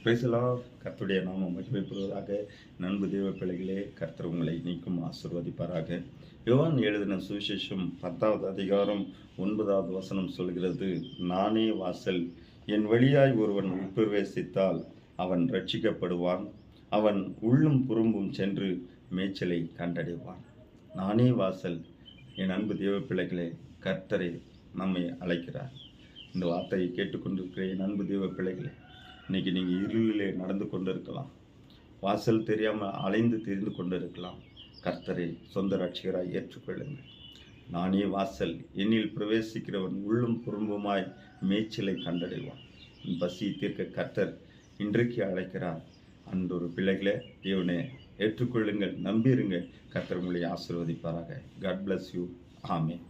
பேசலாம். கர்த்தருடைய நாமம் மகிமைப்படுவதாக. நண்பு தேவ பிள்ளைகளே, கர்த்தர் உங்களை நீக்கும் ஆசீர்வதிப்பாராக. யோவான் எழுதின சுவிசேஷம் 10வது அதிகாரம் 9வது வசனம் சொல்கிறது, நானே வாசல். என் வழியாய் ஒருவன் உட்பிரவேசித்தால் அவன் ரட்சிக்கப்படுவான். அவன் உள்ளும் புறம்பும் சென்று மேய்ச்சலை கண்டடைவான். நானே வாசல். என் அன்பு தேவ பிள்ளைகளே, கர்த்தரை நம்மை அழைக்கிறார். இந்த வார்த்தையை கேட்டுக்கொண்டிருக்கிற என் அன்பு தேவ பிள்ளைகளே, இன்னைக்கு நீங்கள் இருளிலே நடந்து கொண்டு இருக்கலாம். வாசல் தெரியாமல் அலைந்து திரிந்து கொண்டு இருக்கலாம். கர்த்தரை சொந்த ரட்சகராய் ஏற்றுக்கொள்ளுங்கள். நானே வாசல். என்னில் பிரவேசிக்கிறவன் உள்ளும் புறம்புமாய் மேய்ச்சலை கண்டடைவான். பசி தீர்க்க கர்த்தர் இன்றைக்கு அழைக்கிறார். அன்றொரு பிள்ளைகளே, தேவனே ஏற்றுக்கொள்ளுங்கள், நம்பிருங்க. கர்த்தர் உங்களை ஆசீர்வதிப்பாராக. God bless you. ஆமென்.